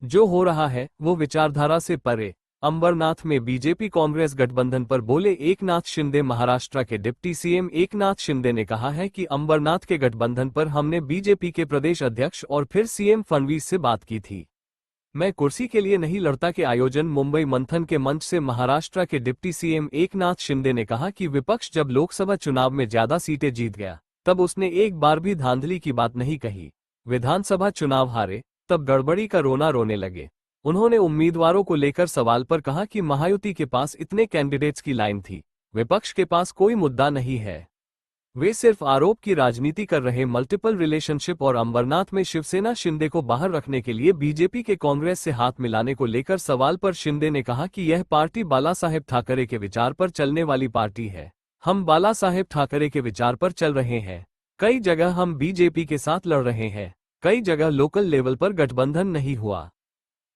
जो हो रहा है वो विचारधारा से परे। अंबरनाथ में बीजेपी कांग्रेस गठबंधन पर बोले एकनाथ शिंदे। महाराष्ट्र के डिप्टी सीएम एकनाथ शिंदे ने कहा है कि अंबरनाथ के गठबंधन पर हमने बीजेपी के प्रदेश अध्यक्ष और फिर सीएम फडणवीस से बात की थी। मैं कुर्सी के लिए नहीं लड़ता के आयोजन मुंबई मंथन के मंच से महाराष्ट्र के डिप्टी सीएम एकनाथ शिंदे ने कहा कि विपक्ष जब लोकसभा चुनाव में ज्यादा सीटें जीत गया तब उसने एक बार भी धांधली की बात नहीं कही। विधानसभा चुनाव हारे तब गड़बड़ी का रोना रोने लगे। उन्होंने उम्मीदवारों को लेकर सवाल पर कहा कि महायुति के पास इतने कैंडिडेट्स की लाइन थी, विपक्ष के पास कोई मुद्दा नहीं है, वे सिर्फ आरोप की राजनीति कर रहे। मल्टीपल रिलेशनशिप और अंबरनाथ में शिवसेना शिंदे को बाहर रखने के लिए बीजेपी के कांग्रेस से हाथ मिलाने को लेकर सवाल पर शिंदे ने कहा कि यह पार्टी बाला साहेब ठाकरे के विचार पर चलने वाली पार्टी है। हम बाला साहेब ठाकरे के विचार पर चल रहे हैं। कई जगह हम बीजेपी के साथ लड़ रहे हैं, कई जगह लोकल लेवल पर गठबंधन नहीं हुआ।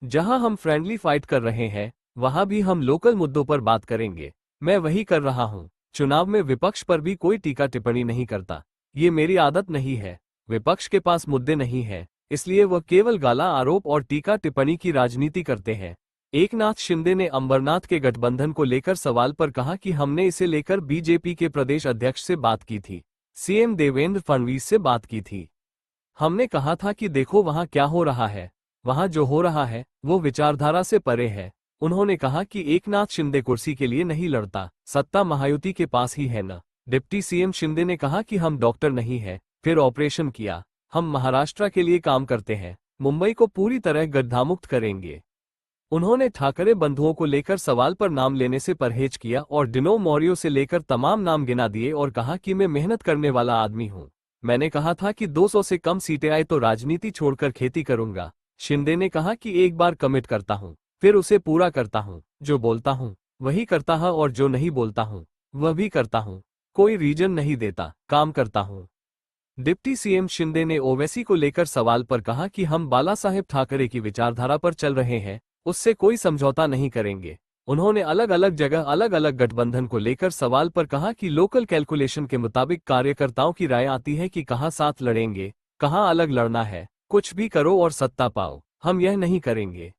जहां हम फ्रेंडली फाइट कर रहे हैं वहां भी हम लोकल मुद्दों पर बात करेंगे। मैं वही कर रहा हूं। चुनाव में विपक्ष पर भी कोई टीका टिप्पणी नहीं करता, ये मेरी आदत नहीं है। विपक्ष के पास मुद्दे नहीं है, इसलिए वह केवल गाला आरोप और टीका टिप्पणी की राजनीति करते हैं। एकनाथ शिंदे ने अंबरनाथ के गठबंधन को लेकर सवाल पर कहा कि हमने इसे लेकर बीजेपी के प्रदेश अध्यक्ष से बात की थी, सीएम देवेंद्र फडणवीस से बात की थी। हमने कहा था कि देखो वहां क्या हो रहा है, वहां जो हो रहा है वो विचारधारा से परे है। उन्होंने कहा कि एकनाथ शिंदे कुर्सी के लिए नहीं लड़ता, सत्ता महायुति के पास ही है न। डिप्टी सीएम शिंदे ने कहा कि हम डॉक्टर नहीं है, फिर ऑपरेशन किया। हम महाराष्ट्र के लिए काम करते हैं, मुंबई को पूरी तरह गड्ढामुक्त करेंगे। उन्होंने ठाकरे बंधुओं को लेकर सवाल पर नाम लेने से परहेज किया और डिनो मौर्य से लेकर तमाम नाम गिना दिए और कहा कि मैं मेहनत करने वाला आदमी हूं। मैंने कहा था कि 200 से कम सीटें आए तो राजनीति छोड़कर खेती करूंगा। शिंदे ने कहा कि एक बार कमिट करता हूं, फिर उसे पूरा करता हूं। जो बोलता हूं वही करता हूं और जो नहीं बोलता हूं वह भी करता हूं। कोई रीजन नहीं देता, काम करता हूं। डिप्टी सीएम शिंदे ने ओवैसी को लेकर सवाल पर कहा कि हम बाला साहेब ठाकरे की विचारधारा पर चल रहे हैं, उससे कोई समझौता नहीं करेंगे। उन्होंने अलग अलग जगह अलग अलग गठबंधन को लेकर सवाल पर कहा कि लोकल कैलकुलेशन के मुताबिक कार्यकर्ताओं की राय आती है कि कहां साथ लड़ेंगे, कहां अलग लड़ना है। कुछ भी करो और सत्ता पाओ, हम यह नहीं करेंगे।